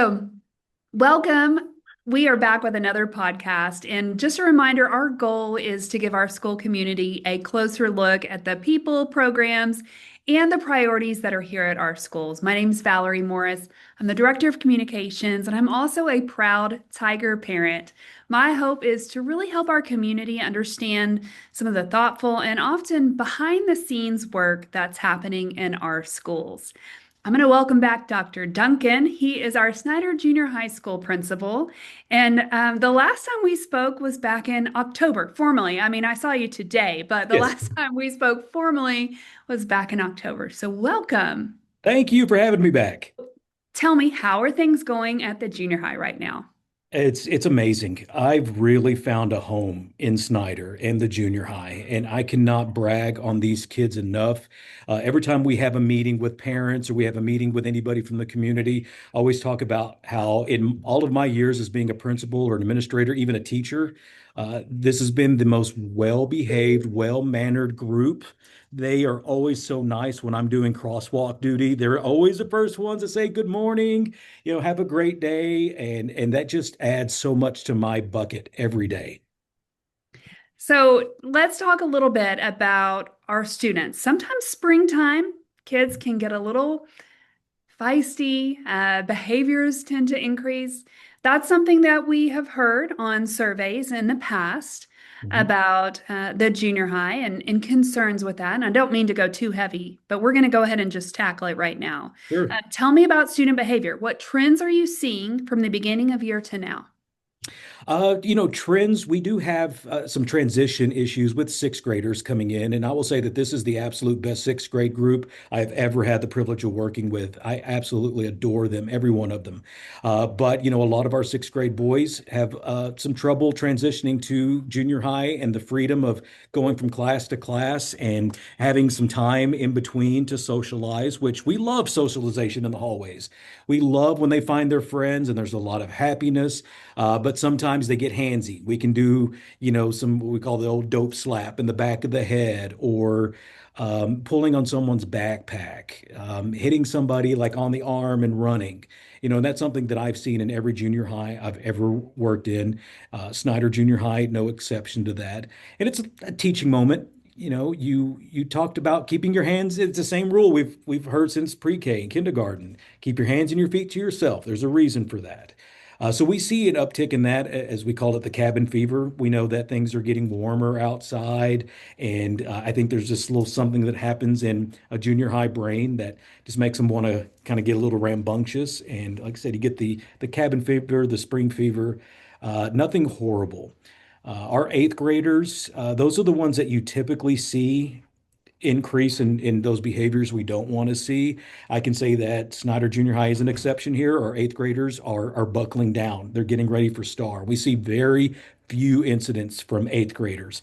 So, welcome. We are back with another podcast. And just a reminder, our goal is to give our school community a closer look at the people, programs, and the priorities that are here at our schools. My name is Valerie Morris. I'm the Director of Communications, and I'm also a proud Tiger parent. My hope is to really help our community understand some of the thoughtful and often behind the scenes work that's happening in our schools. I'm going to welcome back Dr. Duncan. He is our Snyder Junior High School principal. And the last time we spoke was back in October, formally. I mean, I saw you today, but the Yes. last time we spoke formally was back in October. So, welcome. Thank you for having me back. Tell me, how are things going at the junior high right now? It's amazing. I've really found a home in Snyder and the junior high, and I cannot brag on these kids enough. Every time we have a meeting with parents or we have a meeting with anybody from the community, I always talk about how in all of my years as being a principal or an administrator, even a teacher, this has been the most well-behaved, well-mannered group. They are always so nice when I'm doing crosswalk duty. They're always the first ones to say good morning, have a great day, and that just adds so much to my bucket every day. So, let's talk a little bit about our students. Sometimes springtime, kids can get a little feisty, behaviors tend to increase. That's something that we have heard on surveys in the past Mhm. about the junior high and concerns with that. And I don't mean to go too heavy, but we're going to go ahead and just tackle it right now. Sure. Tell me about student behavior. What trends are you seeing from the beginning of year to now? Trends, we do have some transition issues with sixth graders coming in, and I will say that this is the absolute best sixth grade group I've ever had the privilege of working with. I absolutely adore them, every one of them. But a lot of our sixth grade boys have some trouble transitioning to junior high and the freedom of going from class to class and having some time in between to socialize, which we love socialization in the hallways. We love when they find their friends, and there's a lot of happiness. But sometimes they get handsy. We can do, some what we call the old dope slap in the back of the head, or pulling on someone's backpack, hitting somebody like on the arm and running. And that's something that I've seen in every junior high I've ever worked in. Snyder Junior High, no exception to that. And it's a teaching moment. You talked about keeping your hands. It's the same rule we've heard since pre-K and kindergarten. Keep your hands and your feet to yourself. There's a reason for that. So we see an uptick in that, as we call it, the cabin fever. We know that things are getting warmer outside, and I think there's just a little something that happens in a junior high brain that just makes them want to kind of get a little rambunctious. And like I said, you get the cabin fever, the spring fever, nothing horrible. Our eighth graders, those are the ones that you typically see increase in those behaviors we don't want to see. I can say that Snyder Junior High is an exception here. Our eighth graders are buckling down. They're getting ready for STAAR. We see very few incidents from eighth graders.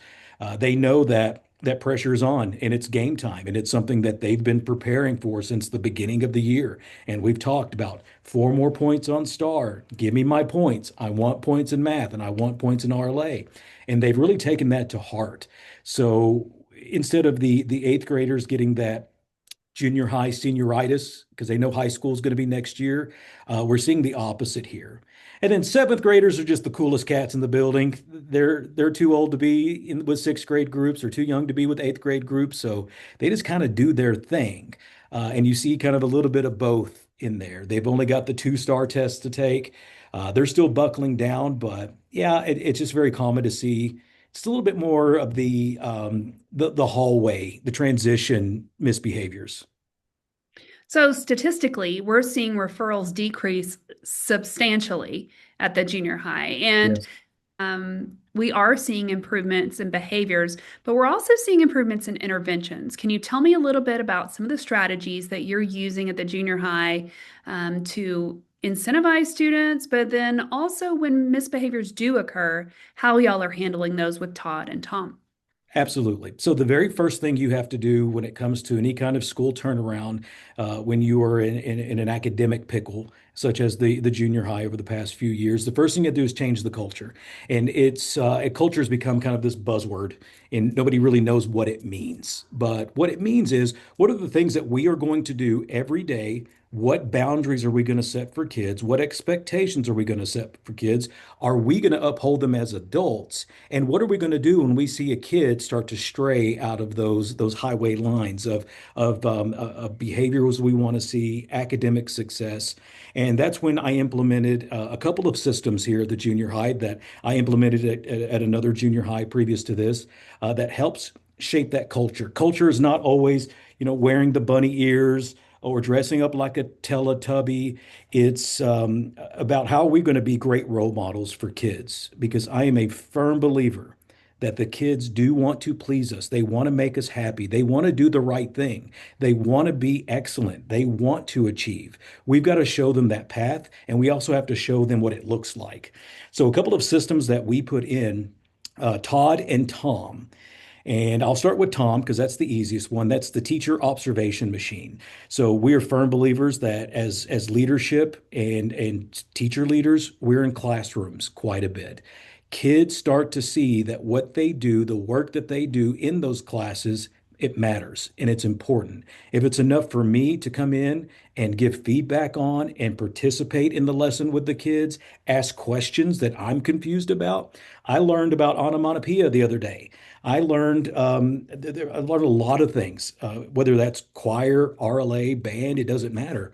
They know that pressure is on and it's game time, and it's something that they've been preparing for since the beginning of the year. And we've talked about four more points on STAAR. Give me my points. I want points in math and I want points in RLA. And they've really taken that to heart. So instead of the eighth graders getting that junior high senioritis because they know high school is going to be next year, we're seeing the opposite here. And then seventh graders are just the coolest cats in the building. They're too old to be with sixth grade groups or too young to be with eighth grade groups, so they just kind of do their thing. And you see kind of a little bit of both in there. They've only got the two-star tests to take. They're still buckling down, but yeah, it's just very common to see it's a little bit more of the hallway, the transition misbehaviors. So, statistically, we're seeing referrals decrease substantially at the junior high. And Yes. we are seeing improvements in behaviors, but we're also seeing improvements in interventions. Can you tell me a little bit about some of the strategies that you're using at the junior high to incentivize students, but then also when misbehaviors do occur, how y'all are handling those with Todd and Tom? Absolutely. So the very first thing you have to do when it comes to any kind of school turnaround, when you are in an academic pickle, such as the junior high over the past few years, the first thing you do is change the culture. And culture has become kind of this buzzword, and nobody really knows what it means. But what it means is, what are the things that we are going to do every day What boundaries are we going to set for kids? What expectations are we going to set for kids? Are we going to uphold them as adults? And what are we going to do when we see a kid start to stray out of those highway lines of behaviors we want to see, academic success? And that's when I implemented a couple of systems here at the junior high that I implemented at another junior high previous to this that helps shape that culture. Culture is not always, wearing the bunny ears or dressing up like a Teletubby. It's about how we're going to be great role models for kids because I am a firm believer that the kids do want to please us. They want to make us happy. They want to do the right thing. They want to be excellent. They want to achieve. We've got to show them that path, and we also have to show them what it looks like. So, a couple of systems that we put in, Todd and Tom. And I'll start with Tom because that's the easiest one. That's the teacher observation machine. So we are firm believers that as leadership and teacher leaders, we're in classrooms quite a bit. Kids start to see that what they do, the work that they do in those classes, it matters and it's important. If it's enough for me to come in and give feedback on and participate in the lesson with the kids, ask questions that I'm confused about. I learned about onomatopoeia the other day. I learned a lot of things, whether that's choir, RLA, band, it doesn't matter.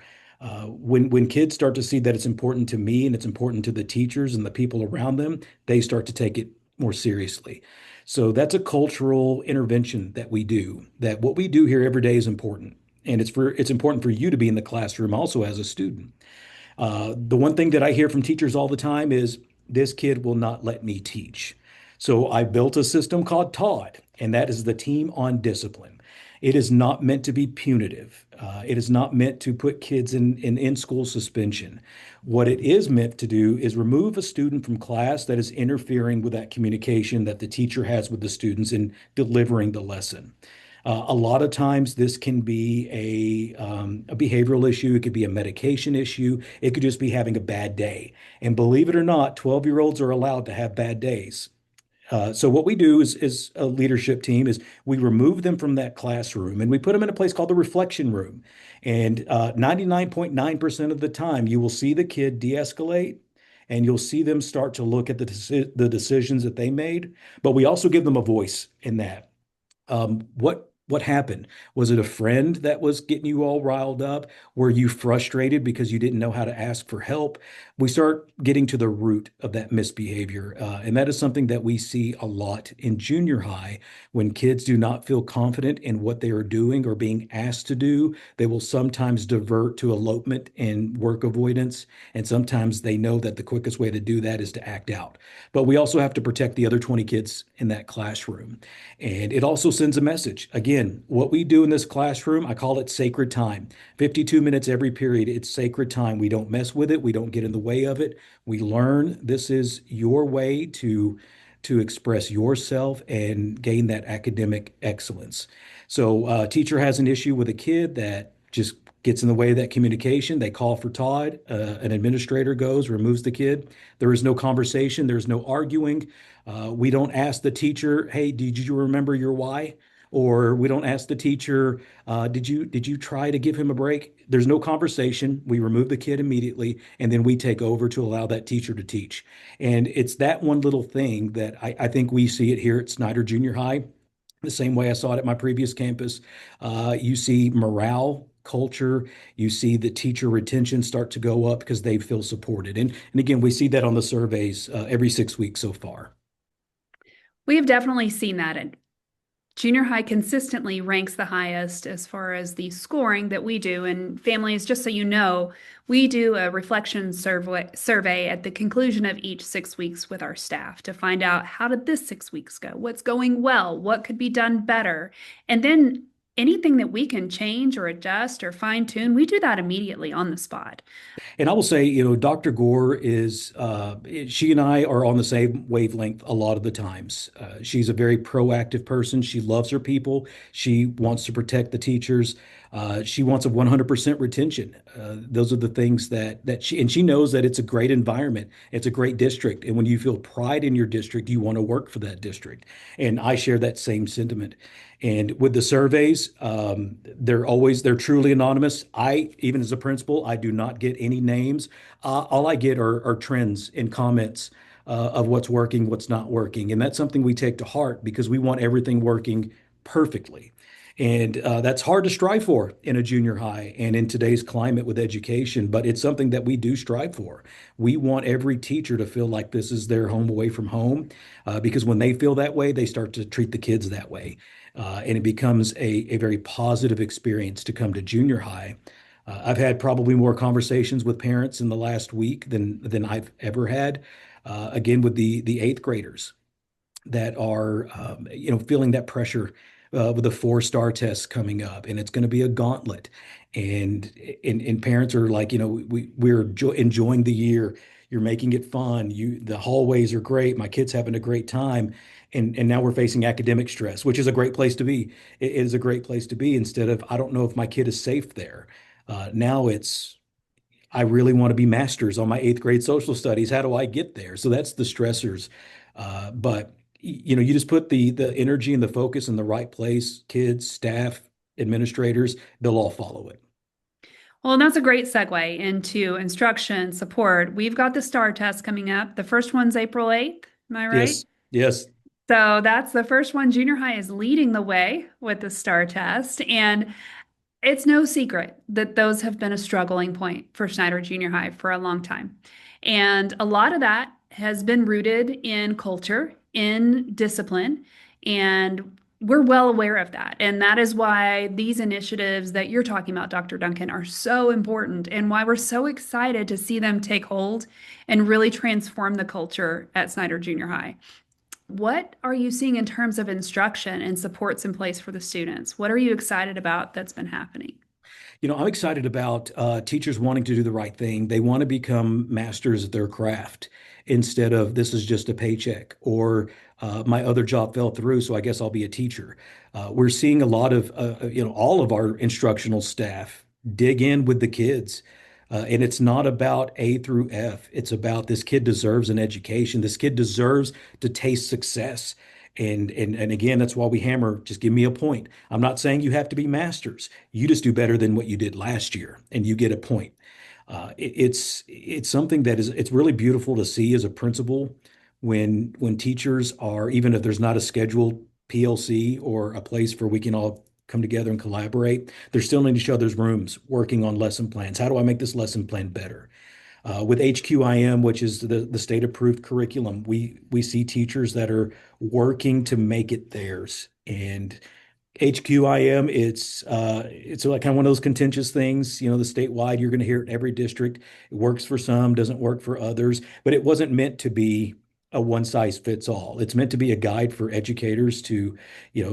When kids start to see that it's important to me and it's important to the teachers and the people around them, they start to take it more seriously. So that's a cultural intervention that we do. That what we do here every day is important, and it's important for you to be in the classroom also as a student. The one thing that I hear from teachers all the time is this kid will not let me teach. So I built a system called Todd, and that is the team on discipline. It is not meant to be punitive. It is not meant to put kids in school suspension. What it is meant to do is remove a student from class that is interfering with that communication that the teacher has with the students in delivering the lesson. A lot of times, this can be a behavioral issue. It could be a medication issue. It could just be having a bad day. And believe it or not, 12-year-olds are allowed to have bad days. So what we do is a leadership team is we remove them from that classroom and we put them in a place called the reflection room. And 99.9% of the time, you will see the kid de-escalate and you'll see them start to look at the decisions that they made. But we also give them a voice in that. What happened? Was it a friend that was getting you all riled up? Were you frustrated because you didn't know how to ask for help? We start getting to the root of that misbehavior. And that is something that we see a lot in junior high when kids do not feel confident in what they are doing or being asked to do. They will sometimes divert to elopement and work avoidance. And sometimes they know that the quickest way to do that is to act out. But we also have to protect the other 20 kids in that classroom. And it also sends a message. Again, what we do in this classroom, I call it sacred time. 52 minutes every period, it's sacred time. We don't mess with it. We don't get in the way of it. We learn this is your way to express yourself and gain that academic excellence. So teacher has an issue with a kid that just gets in the way of that communication. They call for Todd. An administrator goes, removes the kid. There is no conversation. There's no arguing. We don't ask the teacher, "Hey, did you remember your why?" Or we don't ask the teacher, "Did you try to give him a break?" There's no conversation. We remove the kid immediately, and then we take over to allow that teacher to teach. And it's that one little thing that I think we see it here at Snyder Junior High, the same way I saw it at my previous campus. You see morale, culture, you see the teacher retention start to go up because they feel supported. And again, we see that on the surveys every 6 weeks so far. We have definitely seen that. And junior high consistently ranks the highest as far as the scoring that we do. And families, just so you know, we do a reflection survey at the conclusion of each 6 weeks with our staff to find out how did this 6 weeks go? What's going well? What could be done better? And then anything that we can change or adjust or fine tune, we do that immediately on the spot. And I will say, Dr. Gore she and I are on the same wavelength a lot of the times. She's a very proactive person. She loves her people. She wants to protect the teachers. She wants a 100% retention. Those are the things that she knows that it's a great environment. It's a great district. And when you feel pride in your district, you want to work for that district. And I share that same sentiment. And with the surveys, they're truly anonymous. Even as a principal, I do not get any names. All I get are trends and comments of what's working, what's not working. And that's something we take to heart because we want everything working perfectly. And that's hard to strive for in a junior high and in today's climate with education, but it's something that we do strive for. We want every teacher to feel like this is their home away from home, because when they feel that way, they start to treat the kids that way. And it becomes a very positive experience to come to junior high. I've had probably more conversations with parents in the last week than I've ever had. Again, with the eighth graders that are feeling that pressure with the four-star test coming up, and it's going to be a gauntlet. And parents are like, we're enjoying the year. You're making it fun. The hallways are great. My kid's having a great time. And now we're facing academic stress, which is a great place to be. It is a great place to be instead of, I don't know if my kid is safe there. Now it's, I really want to be masters on my eighth grade social studies. How do I get there? So that's the stressors. But you just put the energy and the focus in the right place, kids, staff, administrators, they'll all follow it. Well, and that's a great segue into instruction support. We've got the STAAR test coming up. The first one's April 8th. Am I right? Yes, yes. So that's the first one. Junior high is leading the way with the STAAR test. And it's no secret that those have been a struggling point for Snyder Junior High for a long time. And a lot of that has been rooted in culture, in discipline, and we're well aware of that. And that is why these initiatives that you're talking about, Dr. Duncan, are so important and why we're so excited to see them take hold and really transform the culture at Snyder Junior High. What are you seeing in terms of instruction and supports in place for the students? What are you excited about that's been happening? I'm excited about teachers wanting to do the right thing. They want to become masters at their craft instead of this is just a paycheck or my other job fell through, so I guess I'll be a teacher. We're seeing a lot of, all of our instructional staff dig in with the kids. And it's not about A through F. It's about this kid deserves an education. This kid deserves to taste success. And again, that's why we hammer, just give me a point. I'm not saying you have to be masters. You just do better than what you did last year, and you get a point. It's something that it's really beautiful to see as a principal when teachers are, even if there's not a scheduled PLC or a place where we can all come together and collaborate, they're still in each other's rooms working on lesson plans. How do I make this lesson plan better? With HQIM, which is the state approved curriculum, we see teachers that are working to make it theirs. And HQIM, it's like kind of one of those contentious things. The statewide, you're going to hear it in every district. It works for some, doesn't work for others, but it wasn't meant to be a one size fits all. It's meant to be a guide for educators to,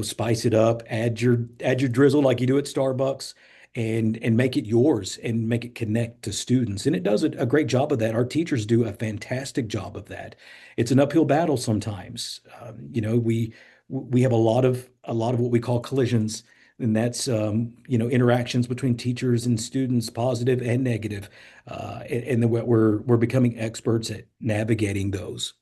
spice it up, add your drizzle like you do at Starbucks, and make it yours and make it connect to students. And it does a great job of that. Our teachers do a fantastic job of that. It's an uphill battle sometimes. We have a lot of what we call collisions, and that's interactions between teachers and students, positive and negative, and then we're becoming experts at navigating those.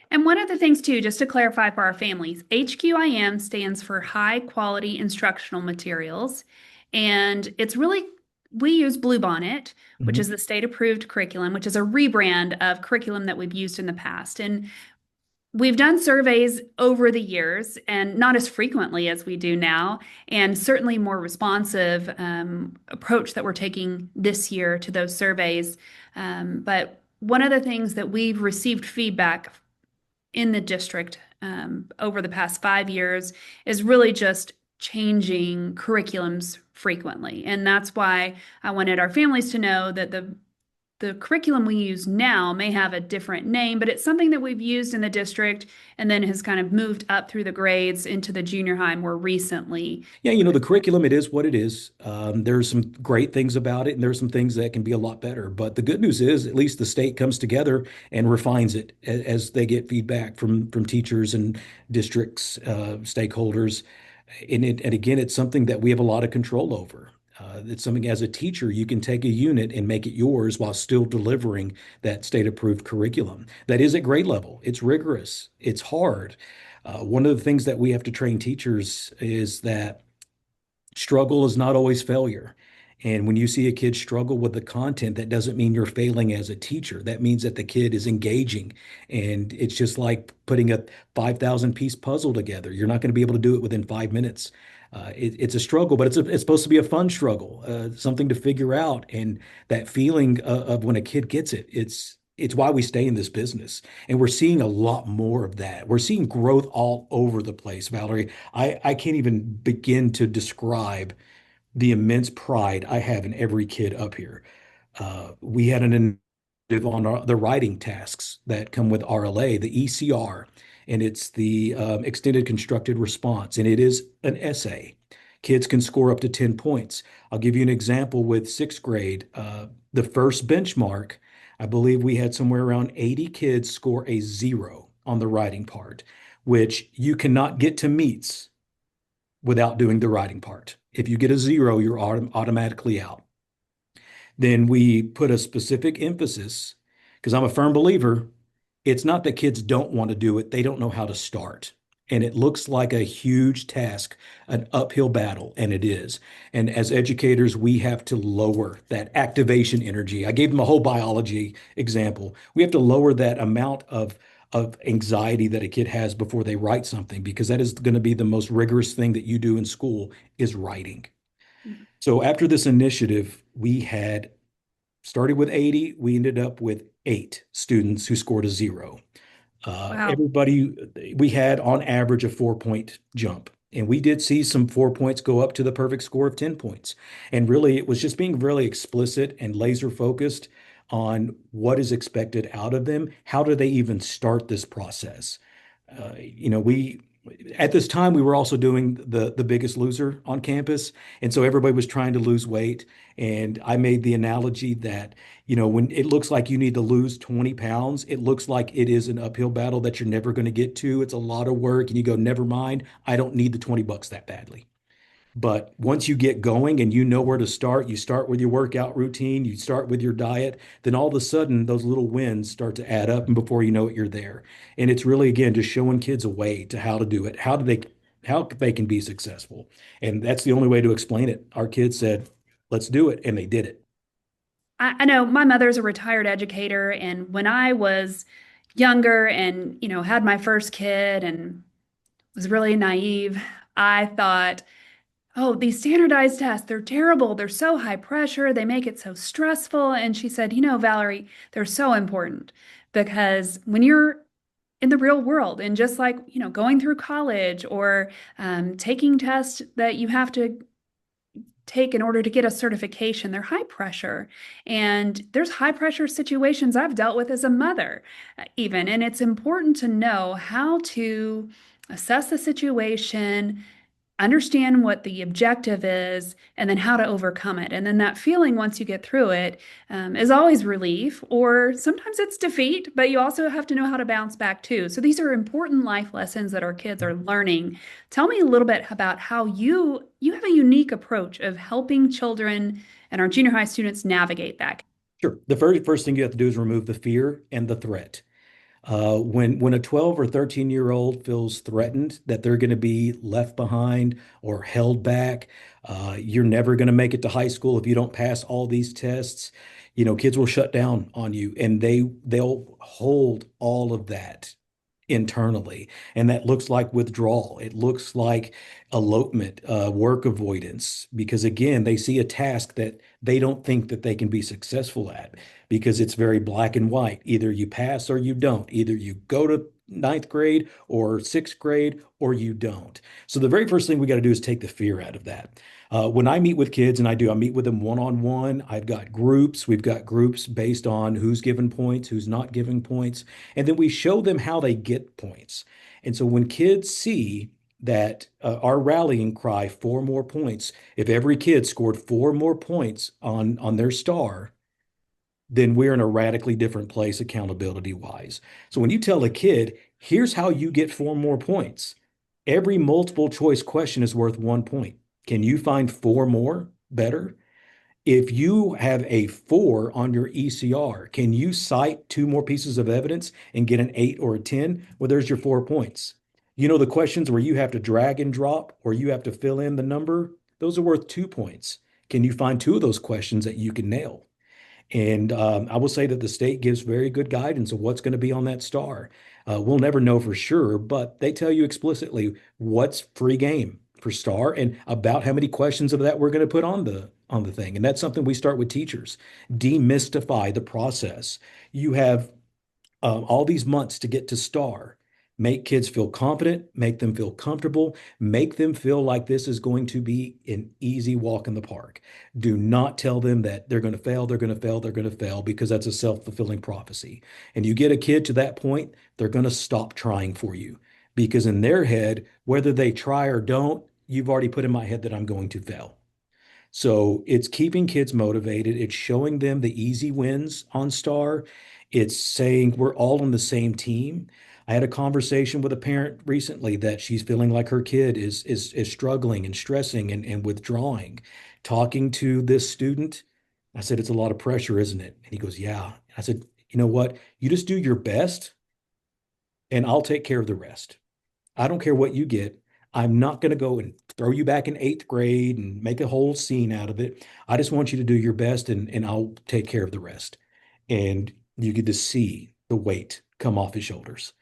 And one of the things too, just to clarify for our families, HQIM stands for High Quality Instructional Materials. And it's really, we use Bluebonnet, which is Mhm. the state approved curriculum, which is a rebrand of curriculum that we've used in the past. And we've done surveys over the years and not as frequently as we do now, and certainly more responsive approach that we're taking this year to those surveys. But one of the things that we've received feedback in the district over the past 5 years is really just changing curriculums frequently. And that's why I wanted our families to know that the curriculum we use now may have a different name, but it's something that we've used in the district and then has kind of moved up through the grades into the junior high more recently. Yeah, the curriculum, it is what it is. There's some great things about it, and there's some things that can be a lot better. But the good news is, at least the state comes together and refines it as they get feedback from teachers and districts, stakeholders. And again, it's something that we have a lot of control over. It's something as a teacher, you can take a unit and make it yours while still delivering that state approved curriculum. That is at grade level. It's rigorous. It's hard. One of the things that we have to train teachers is that struggle is not always failure. And when you see a kid struggle with the content, that doesn't mean you're failing as a teacher. That means that the kid is engaging. And it's just like putting a 5,000 piece puzzle together. You're not going to be able to do it within 5 minutes. It's a struggle, but it's supposed to be a fun struggle, something to figure out. And that feeling of when a kid gets it, it's why we stay in this business. And we're seeing a lot more of that. We're seeing growth all over the place, Valerie. I can't even begin to describe the immense pride I have in every kid up here. We had an initiative on the writing tasks that come with RLA, the ECR, and it's the extended constructed response, and it is an essay. Kids can score up to 10 points. I'll give you an example with sixth grade. The first benchmark, I believe we had somewhere around 80 kids score a 0 on the writing part, which you cannot get to meets without doing the writing part. If you get a 0, you're automatically out. Then we put a specific emphasis, because I'm a firm believer, it's not that kids don't want to do it, they don't know how to start. And it looks like a huge task, an uphill battle, and it is. And as educators, we have to lower that activation energy. I gave them a whole biology example. We have to lower that amount of anxiety that a kid has before they write something, because that is going to be the most rigorous thing that you do in school is writing. So after this initiative, we had started with 80, we ended up with 8 students who scored a 0. Wow. Everybody, we had on average a 4 point jump. And we did see some 4 points go up to the perfect score of 10 points. And really, it was just being really explicit and laser focused on what is expected out of them. How do they even start this process? We at this time we were also doing the Biggest Loser on campus, and so everybody was trying to lose weight. And I made the analogy that when it looks like you need to lose 20 pounds, it looks like it is an uphill battle that you're never going to get to. It's a lot of work, and you go, never mind, I don't need the 20 bucks that badly. But once you get going and you know where to start, you start with your workout routine, you start with your diet, then all of a sudden those little wins start to add up, and before you know it, you're there. And it's really, again, just showing kids a way to how to do it, how they can be successful. And that's the only way to explain it. Our kids said, let's do it, and they did it. I know my mother's a retired educator, and when I was younger and, had my first kid and was really naive, I thought, oh, these standardized tests, they're terrible. They're so high pressure. They make it so stressful. And she said, Valerie, they're so important because when you're in the real world and just like, going through college or taking tests that you have to take in order to get a certification, they're high pressure. And there's high pressure situations I've dealt with as a mother, even. And it's important to know how to assess the situation, understand what the objective is, and then how to overcome it. And then that feeling, once you get through it, is always relief, or sometimes it's defeat, but you also have to know how to bounce back too. So these are important life lessons that our kids are learning. Tell me a little bit about how you have a unique approach of helping children and our junior high students navigate that. Sure. The first thing you have to do is remove the fear and the threat. When a 12 or 13-year-old feels threatened that they're going to be left behind or held back, you're never going to make it to high school if you don't pass all these tests. Kids will shut down on you, and they'll hold all of that internally. And that looks like withdrawal. It looks like elopement, work avoidance, because again, they see a task that they don't think that they can be successful at because it's very black and white. Either you pass or you don't. Either you go to ninth grade or sixth grade or you don't. So the very first thing we got to do is take the fear out of that. When I meet with kids, and I meet with them one-on-one, I've got groups. We've got groups based on who's giving points, who's not giving points. And then we show them how they get points. And so when kids see that our rallying cry, 4 more points, if every kid scored 4 more points on their STAAR, then we're in a radically different place accountability wise. So when you tell a kid, here's how you get 4 more points, Every multiple choice question is worth 1 point. Can you find four more better? If you have a four on your ECR, can you cite two more pieces of evidence and get an eight or a 10? Well, there's your 4 points. You know, the questions where you have to drag and drop or you have to fill in the number, those are worth 2 points. Can you find two of those questions that you can nail? And I will say that the state gives very good guidance of what's going to be on that star. We'll never know for sure, but they tell you explicitly what's free game for star and about how many questions of that we're going to put on the thing. And that's something we start with teachers. Demystify the process. You have all these months to get to STAR. Make kids feel confident, make them feel comfortable, make them feel like this is going to be an easy walk in the park. Do not tell them that they're going to fail, they're going to fail, they're going to fail, because that's a self-fulfilling prophecy. And you get a kid to that point, they're going to stop trying for you because in their head, whether they try or don't, you've already put in my head that I'm going to fail. So it's keeping kids motivated. It's showing them the easy wins on STAR. It's saying we're all on the same team. I had a conversation with a parent recently that she's feeling like her kid is struggling and stressing and withdrawing. Talking to this student, I said, it's a lot of pressure, isn't it? And he goes, yeah. I said, you know what? You just do your best and I'll take care of the rest. I don't care what you get. I'm not going to go and throw you back in eighth grade and make a whole scene out of it. I just want you to do your best and I'll take care of the rest. And you get to see the weight come off his shoulders.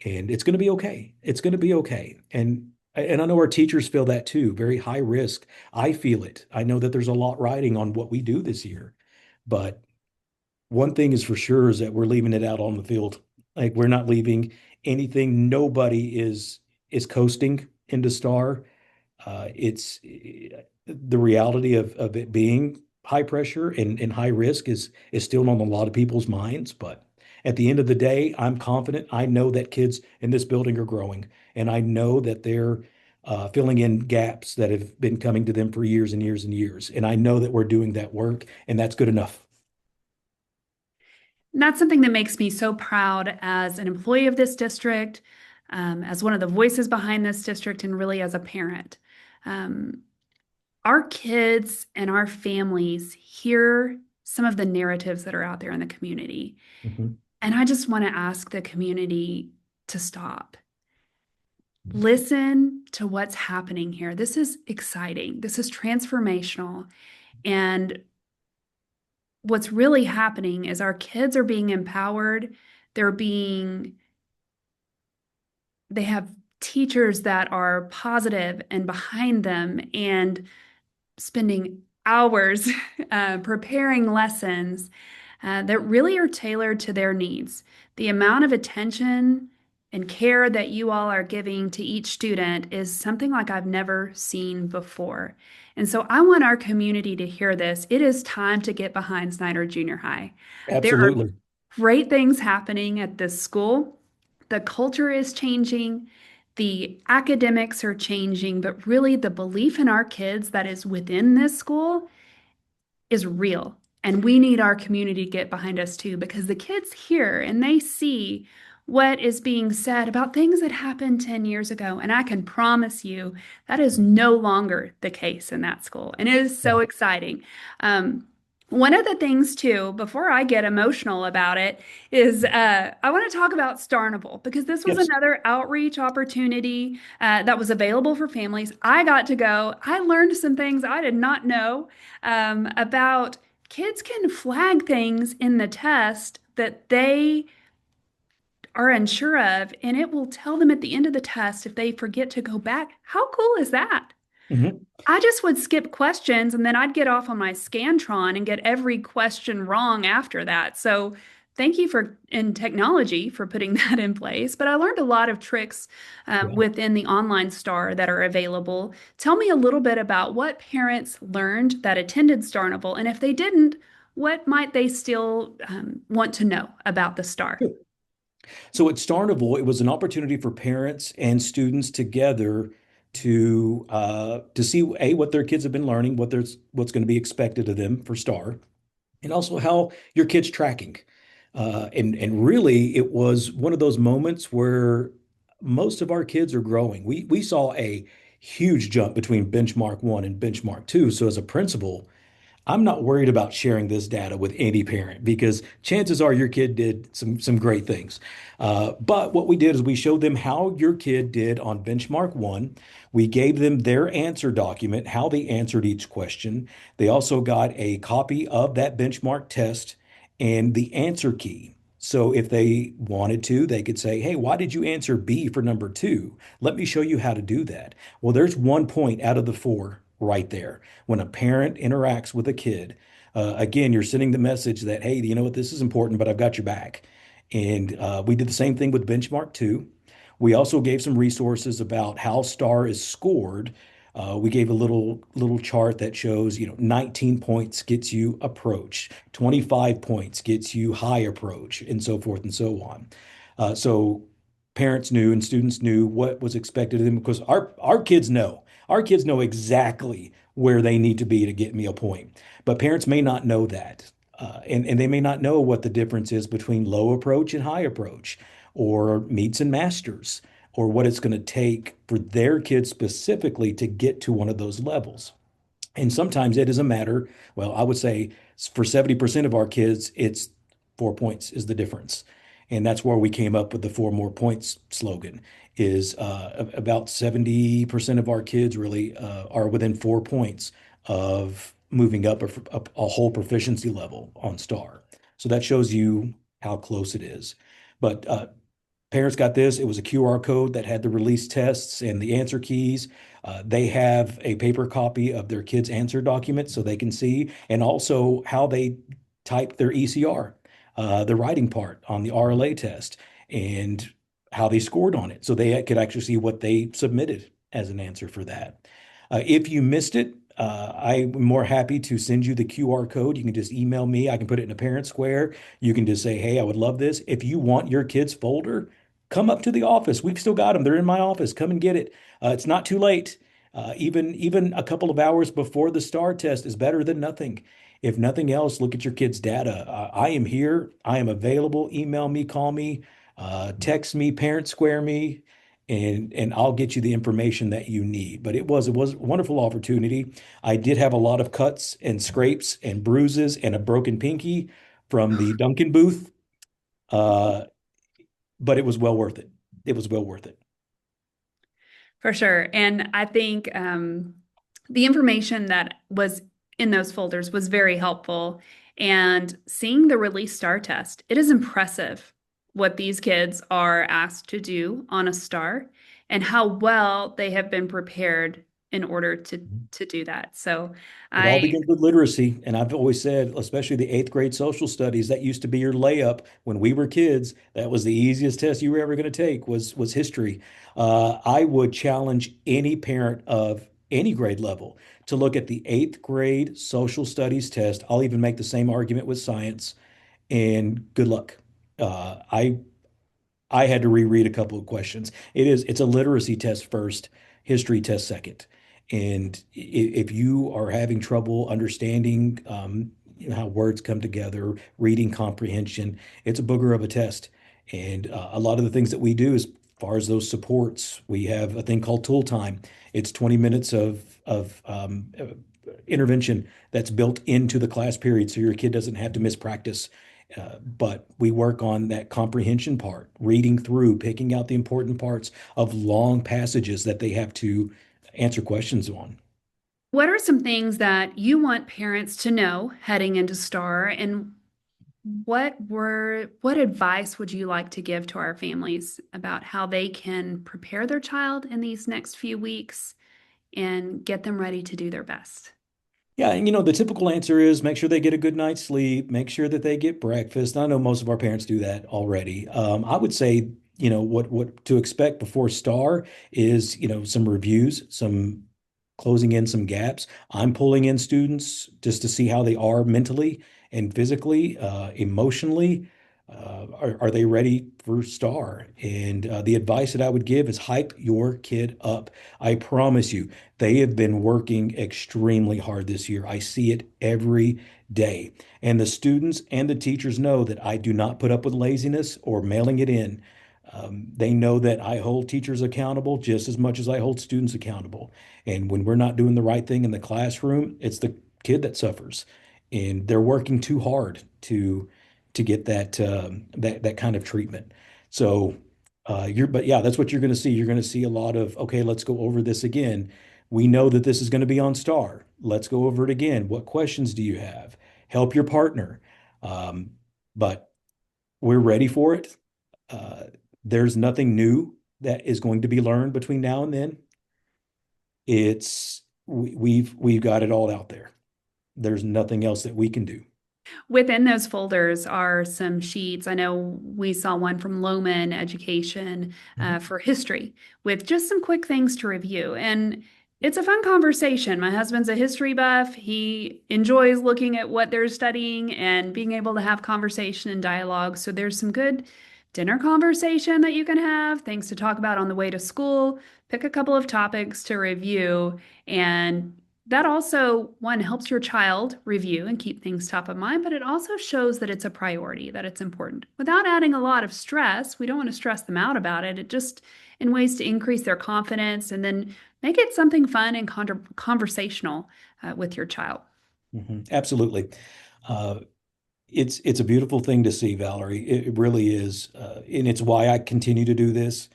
And it's going to be okay. It's going to be okay. And I know our teachers feel that too, very high risk. I feel it. I know that there's a lot riding on what we do this year. But one thing is for sure is that we're leaving it out on the field. Like we're not leaving anything. Nobody is coasting into STAR. It's the reality of it being high pressure and high risk is still on a lot of people's minds. But at the end of the day, I'm confident. I know that kids in this building are growing, and I know that they're filling in gaps that have been coming to them for years and years and years. And I know that we're doing that work, and that's good enough. And that's something that makes me so proud as an employee of this district, as one of the voices behind this district, and really as a parent. Um, our kids and our families hear some of the narratives that are out there in the community. Mhm. And I just want to ask the community to stop. Listen to what's happening here. This is exciting. This is transformational. And what's really happening is our kids are being empowered. They're being, they have teachers that are positive and behind them and spending hours preparing lessons that really are tailored to their needs. The amount of attention and care that you all are giving to each student is something like I've never seen before. And so I want our community to hear this. It is time to get behind Snyder Junior High. There are Absolutely. great things happening at this school. The culture is changing. The academics are changing, but really the belief in our kids that is within this school is real. And we need our community to get behind us too, because the kids hear and they see what is being said about things that happened 10 years ago. And I can promise you that is no longer the case in that school. And it is so exciting. One of the things too, before I get emotional about it, is I want to talk about Starnable because this was Yes. another outreach opportunity that was available for families. I got to go. I learned some things I did not know about kids can flag things in the test that they are unsure of, and it will tell them at the end of the test if they forget to go back. How cool is that? Mhm. I just would skip questions and then I'd get off on my Scantron and get every question wrong after that. So thank you for in technology for putting that in place. But I learned a lot of tricks Yeah. within the online STAR that are available. Tell me a little bit about what parents learned that attended Starnable, and if they didn't, what might they still want to know about the STAR? So at Starnival, it was an opportunity for parents and students together to see a what their kids have been learning, what's going to be expected of them for STAR, and also how your kid's tracking. And really, it was one of those moments where most of our kids are growing. We saw a huge jump between benchmark one and benchmark two. So as a principal, I'm not worried about sharing this data with any parent because chances are your kid did some great things. But what we did is we showed them how your kid did on benchmark one. We gave them their answer document, how they answered each question. They also got a copy of that benchmark test and the answer key. So if they wanted to, they could say, "Hey, why did you answer B for number two? Let me show you how to do that." Well, there's 1 point out of the four right there. When a parent interacts with a kid, again, you're sending the message that, hey, you know what, this is important, but I've got your back. And we did the same thing with benchmark two. We also gave some resources about how STAAR is scored. We gave a little chart that shows, 19 points gets you approach, 25 points gets you high approach, and so forth and so on. So parents knew and students knew what was expected of them because our kids know. Our kids know exactly where they need to be to get me a point. But parents may not know that. And they may not know what the difference is between low approach and high approach, or meets and masters, or what it's going to take for their kids specifically to get to one of those levels. And sometimes it is a matter, well, I would say for 70% of our kids, it's 4 points is the difference. And that's where we came up with the four more points slogan is about 70% of our kids really are within 4 points of moving up a whole proficiency level on STAAR. So that shows you how close it is. But parents got this. It was a QR code that had the release tests and the answer keys. They have a paper copy of their kids' answer document so they can see, and also how they typed their ECR, the writing part on the RLA test, and how they scored on it. So they could actually see what they submitted as an answer for that. If you missed it, I'm more happy to send you the QR code. You can just email me. I can put it in a parent square. You can just say, hey, I would love this. If you want your kid's folder, come up to the office. We've still got them. They're in my office. Come and get it. It's not too late. Even a couple of hours before the STAAR test is better than nothing. If nothing else, look at your kid's data. I am here. I am available. Email me, call me, text me, parent square me, and I'll get you the information that you need. But it was a wonderful opportunity. I did have a lot of cuts and scrapes and bruises and a broken pinky from the Duncan booth. Uh, but it was well worth it. It was well worth it. For sure. And I think the information that was in those folders was very helpful. And seeing the release STAR test, it is impressive what these kids are asked to do on a STAR and how well they have been prepared in order to do that. So It all I begins with literacy. And I've always said, especially the eighth grade social studies, that used to be your layup when we were kids. That was the easiest test you were ever going to take was history. I would challenge any parent of any grade level to look at the eighth grade social studies test. I'll even make the same argument with science, and good luck. I had to reread a couple of questions. It's a literacy test first, history test second. And if you are having trouble understanding how words come together, reading comprehension, it's a booger of a test. And a lot of the things that we do as far as those supports, we have a thing called tool time. It's 20 minutes of intervention that's built into the class period so your kid doesn't have to miss practice. But we work on that comprehension part, reading through, picking out the important parts of long passages that they have to answer questions on. What are some things that you want parents to know heading into STAR, and what advice would you like to give to our families about how they can prepare their child in these next few weeks and get them ready to do their best? Yeah, and the typical answer is make sure they get a good night's sleep, make sure that they get breakfast. I know most of our parents do that already. I would say, what to expect before STAR is, some reviews, some closing in some gaps. I'm pulling in students just to see how they are mentally and physically, emotionally. Are they ready for STAR? And the advice that I would give is hype your kid up. I promise you, they have been working extremely hard this year. I see it every day. And the students and the teachers know that I do not put up with laziness or mailing it in. They know that I hold teachers accountable just as much as I hold students accountable. And when we're not doing the right thing in the classroom, it's the kid that suffers. And they're working too hard to get that kind of treatment. So but yeah, that's what you're going to see. You're going to see a lot of, okay, let's go over this again. We know that this is going to be on STAAR. Let's go over it again. What questions do you have? Help your partner. Um, but we're ready for it. Uh, there's nothing new that is going to be learned between now and then. We've got it all out there. There's nothing else that we can do. Within those folders are some sheets. I know we saw one from Lohman Education Mhm. for history with just some quick things to review. And it's a fun conversation. My husband's a history buff. He enjoys looking at what they're studying and being able to have conversation and dialogue. So there's some good dinner conversation that you can have, things to talk about on the way to school, pick a couple of topics to review, and that also, one, helps your child review and keep things top of mind, but it also shows that it's a priority, that it's important. Without adding a lot of stress, we don't want to stress them out about it. It just in ways to increase their confidence and then make it something fun and conversational with your child. Absolutely. Uh, it's a beautiful thing to see, Valerie. It really is. And it's why I continue to do this.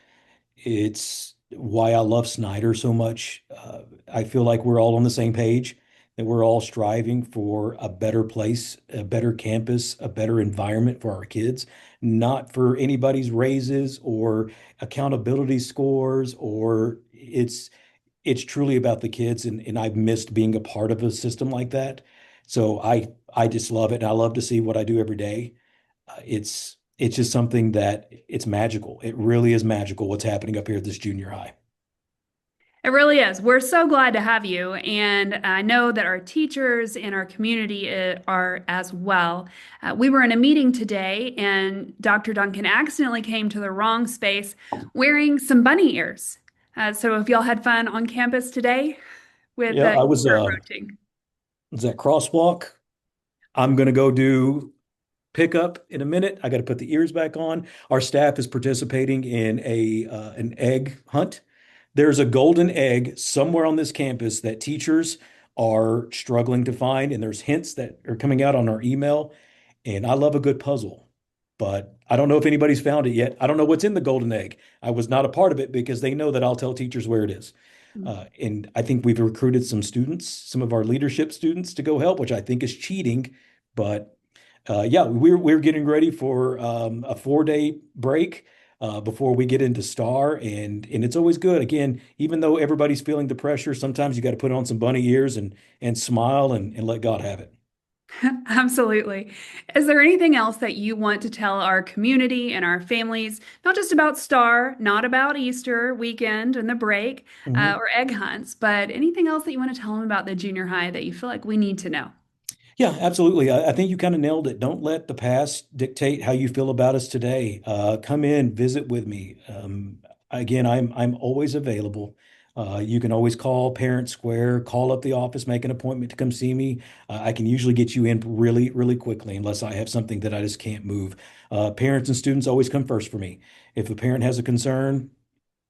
It's why I love Snyder so much. I feel like we're all on the same page, that we're all striving for a better place, a better campus, a better environment for our kids, not for anybody's raises or accountability scores, or it's truly about the kids. And I've missed being a part of a system like that. So I just love it. And I love to see what I do every day. It's just something that it's magical. It really is magical what's happening up here at this junior high. It really is. We're so glad to have you. And I know that our teachers in our community are as well. We were in a meeting today, and Dr. Duncan accidentally came to the wrong space wearing some bunny ears. So if y'all had fun on campus today with Yeah, I Easter approaching. was at crosswalk. I'm gonna go do pickup in a minute. I got to put the ears back on. Our staff is participating in a an egg hunt. There's a golden egg somewhere on this campus that teachers are struggling to find, and there's hints that are coming out on our email. And I love a good puzzle, but I don't know if anybody's found it yet. I don't know what's in the golden egg. I was not a part of it because they know that I'll tell teachers where it is. And I think we've recruited some students, some of our leadership students to go help, which I think is cheating. But yeah, we're getting ready for a 4 day break before we get into STAAR, and it's always good. Again, even though everybody's feeling the pressure, sometimes you got to put on some bunny ears and smile and let God have it. Absolutely. Is there anything else that you want to tell our community and our families, not just about STAR, not about Easter weekend and the break Mhm. or egg hunts, but anything else that you want to tell them about the junior high that you feel like we need to know? Yeah, absolutely. I think you kind of nailed it. Don't let the past dictate how you feel about us today. Come in, visit with me. Again, I'm always available. You can always call Parent Square, call up the office, make an appointment to come see me. I can usually get you in really, really quickly unless I have something that I just can't move. Parents and students always come first for me. If a parent has a concern,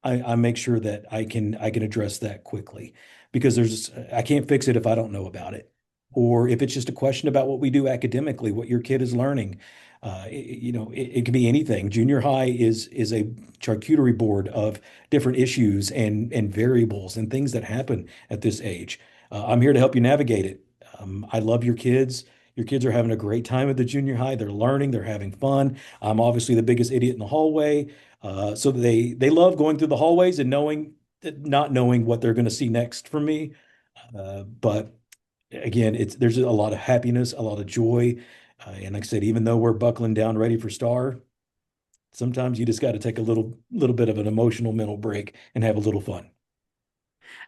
I make sure that I can address that quickly because I can't fix it if I don't know about it, or if it's just a question about what we do academically, what your kid is learning. It can be anything. Junior high is a charcuterie board of different issues and variables and things that happen at this age. I'm here to help you navigate it. I love your kids. Your kids are having a great time at the junior high. They're learning. They're having fun. I'm obviously the biggest idiot in the hallway. So they love going through the hallways and not knowing what they're going to see next from me. But again, it's there's a lot of happiness, a lot of joy, and like I said, even though we're buckling down ready for STAR, sometimes you just got to take a little bit of an emotional mental break and have a little fun.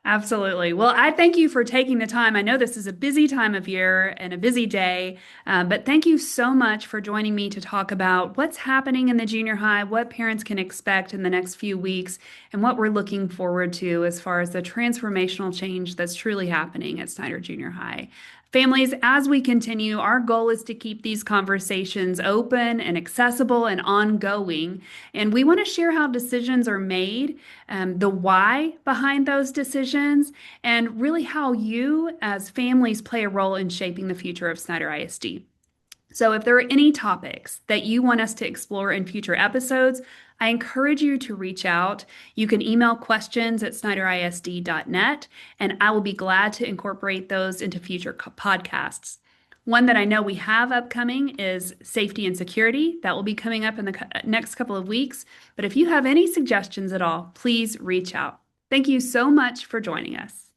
Absolutely. Well, I thank you for taking the time. I know this is a busy time of year and a busy day, but thank you so much for joining me to talk about what's happening in the junior high, what parents can expect in the next few weeks, and what we're looking forward to as far as the transformational change that's truly happening at Snyder Junior High. Families, as we continue, our goal is to keep these conversations open and accessible and ongoing. And we want to share how decisions are made, the why behind those decisions, and really how you, as families, play a role in shaping the future of Snyder ISD. So, if there are any topics that you want us to explore in future episodes, I encourage you to reach out. You can email questions at snyderisd.net, and I will be glad to incorporate those into future podcasts. One that I know we have upcoming is safety and security. That will be coming up in the next couple of weeks. But if you have any suggestions at all, please reach out. Thank you so much for joining us.